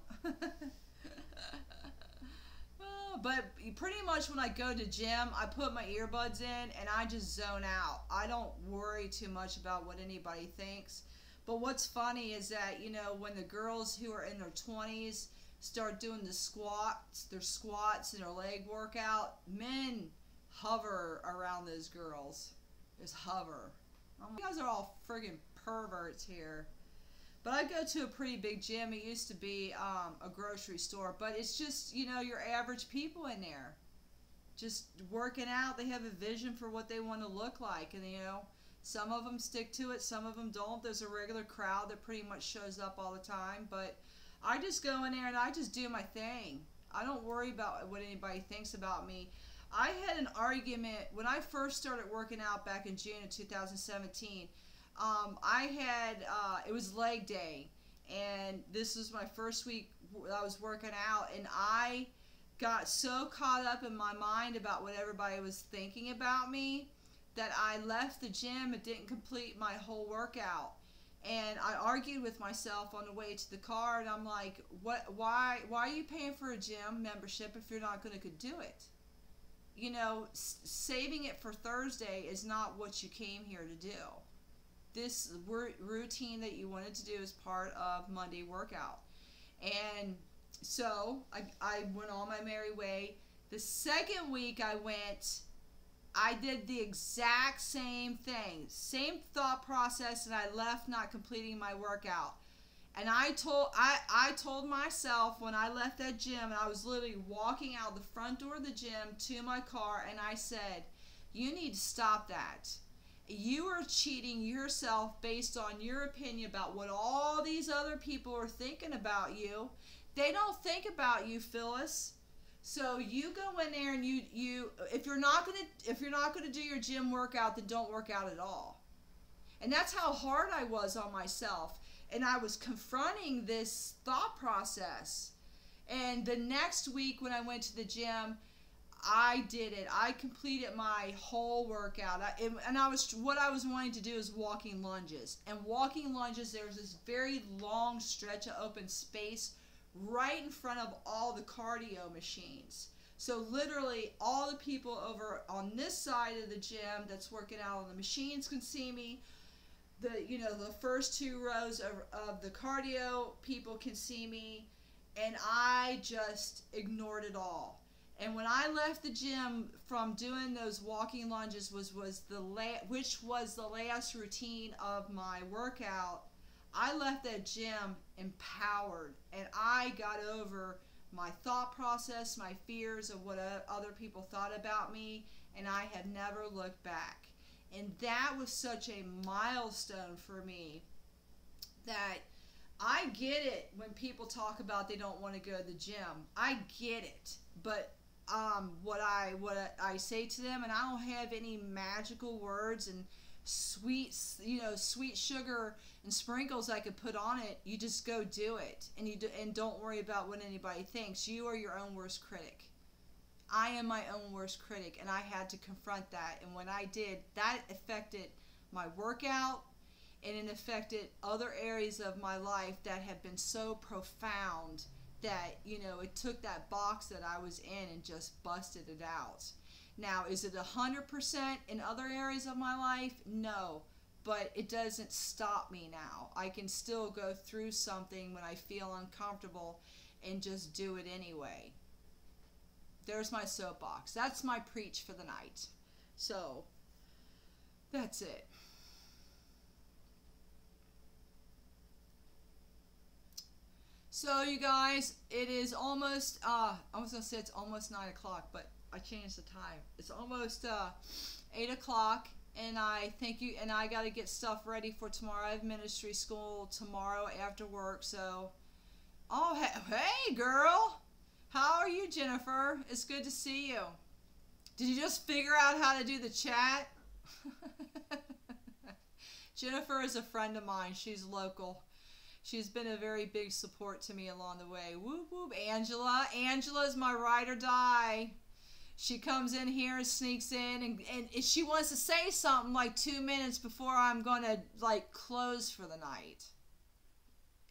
But pretty much when I go to gym, I put my earbuds in and I just zone out. I don't worry too much about what anybody thinks. But what's funny is that, you know, when the girls who are in their 20s start doing their squats and their leg workout, men hover around those girls. Just hover. Oh, you guys are all friggin' perverts here. But I go to a pretty big gym. It used to be a grocery store. But it's just, you know, your average people in there. Just working out. They have a vision for what they want to look like. And, you know, some of them stick to it. Some of them don't. There's a regular crowd that pretty much shows up all the time. But I just go in there and I just do my thing. I don't worry about what anybody thinks about me. I had an argument when I first started working out back in June of 2017. It was leg day, and this was my first week I was working out, and I got so caught up in my mind about what everybody was thinking about me that I left the gym and didn't complete my whole workout. And I argued with myself on the way to the car, and I'm like, why are you paying for a gym membership if you're not going to do it? You know, saving it for Thursday is not what you came here to do. This routine that you wanted to do is part of Monday workout. And so I went on my merry way. The second week I went, I did the exact same thing. Same thought process, and I left not completing my workout. And I told myself when I left that gym, and I was literally walking out the front door of the gym to my car, and I said, you need to stop that. You are cheating yourself based on your opinion about what all these other people are thinking about you. They don't think about you, Phyllis. So you go in there and you if you're not gonna do your gym workout, then don't work out at all. And that's how hard I was on myself. And I was confronting this thought process. And the next week when I went to the gym, I did it. I completed my whole workout. What I was wanting to do is walking lunges. And walking lunges, there's this very long stretch of open space right in front of all the cardio machines. So literally all the people over on this side of the gym that's working out on the machines can see me. The first 2 rows of the cardio people can see me, and I just ignored it all. And when I left the gym from doing those walking lunges, which was the last routine of my workout, I left that gym empowered, and I got over my thought process, my fears of what other people thought about me, and I have never looked back. And that was such a milestone for me, that I get it when people talk about they don't want to go to the gym. I get it. But what I say to them, and I don't have any magical words and sweet sugar and sprinkles I could put on it. You just go do it, and don't worry about what anybody thinks. You are your own worst critic. I am my own worst critic, and I had to confront that. And when I did, that affected my workout, and it affected other areas of my life that have been so profound that, it took that box that I was in and just busted it out. Now, is it 100% in other areas of my life? No, but it doesn't stop me now. I can still go through something when I feel uncomfortable and just do it anyway. There's my soapbox. That's my preach for the night. So, that's it. So, you guys, it is almost, I was going to say it's almost 9 o'clock, but I changed the time. It's almost 8 o'clock, and I thank you, and I got to get stuff ready for tomorrow. I have ministry school tomorrow after work, so, hey, girl. How are you, Jennifer? It's good to see you. Did you just figure out how to do the chat? Jennifer is a friend of mine. She's local. She's been a very big support to me along the way. Whoop, whoop. Angela. Angela's my ride or die. She comes in here and sneaks in, and she wants to say something like 2 minutes before I'm going to, close for the night.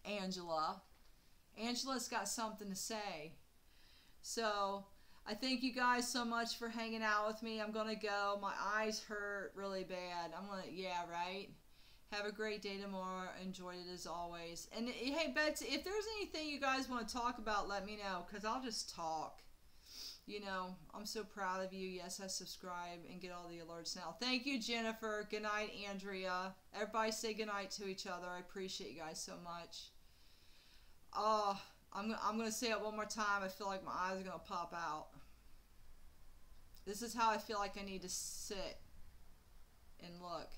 Angela. Angela's got something to say. So, I thank you guys so much for hanging out with me. I'm going to go. My eyes hurt really bad. Yeah, right? Have a great day tomorrow. Enjoyed it as always. And hey, Betsy, if there's anything you guys want to talk about, let me know, because I'll just talk. I'm so proud of you. Yes, I subscribe and get all the alerts now. Thank you, Jennifer. Good night, Andrea. Everybody say good night to each other. I appreciate you guys so much. I'm going to say it one more time. I feel like my eyes are going to pop out. This is how I feel like I need to sit and look.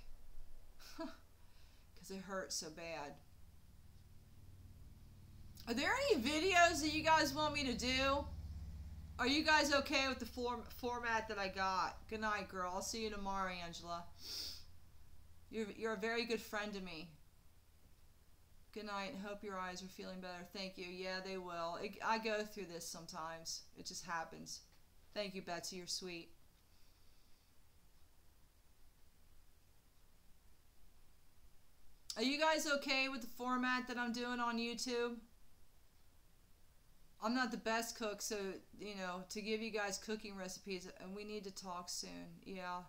Because it hurts so bad. Are there any videos that you guys want me to do? Are you guys okay with the format that I got? Good night, girl. I'll see you tomorrow, Angela. You're a very good friend to me. Good night. Hope your eyes are feeling better. Thank you. Yeah, they will. I go through this sometimes. It just happens. Thank you, Betsy. You're sweet. Are you guys okay with the format that I'm doing on YouTube? I'm not the best cook, so, to give you guys cooking recipes, and we need to talk soon. Yeah.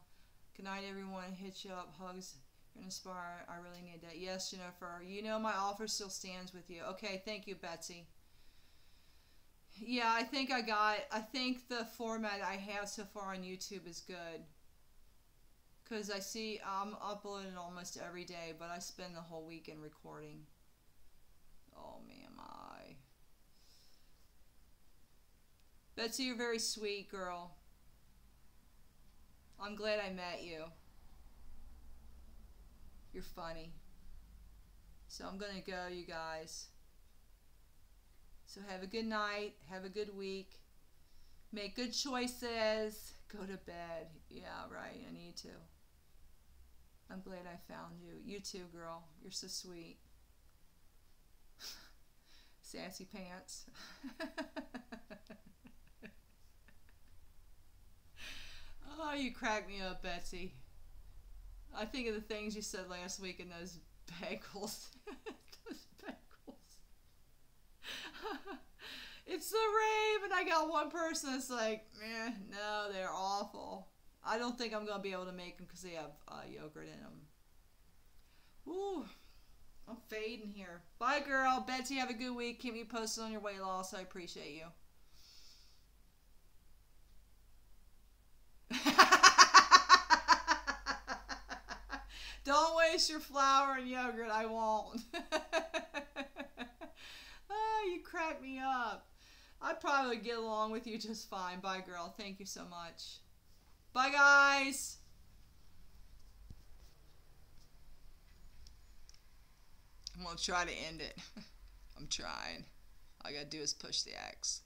Good night, everyone. Hit you up. Hugs. You're inspired. I really need that. Yes, Jennifer. My offer still stands with you. Okay, thank you, Betsy. Yeah, I think the format I have so far on YouTube is good. Because I see I'm uploading almost every day, but I spend the whole weekend recording. Oh, man, my eye. Betsy, you're very sweet, girl. I'm glad I met you. You're funny. So I'm going to go, you guys. So have a good night. Have a good week. Make good choices. Go to bed. Yeah, right. I need to. I'm glad I found you. You too, girl. You're so sweet. Sassy pants. Oh, you crack me up, Betsy. I think of the things you said last week in those bagels. Those bagels. It's the rave, and I got one person that's like, no, they're awful. I don't think I'm going to be able to make them because they have yogurt in them. Ooh, I'm fading here. Bye, girl. Betsy, have a good week. Keep me posted on your weight loss. I appreciate you. Don't waste your flour and yogurt. I won't. Oh, you crack me up. I'd probably get along with you just fine. Bye, girl. Thank you so much. Bye, guys. I'm going to try to end it. I'm trying. All I got to do is push the X.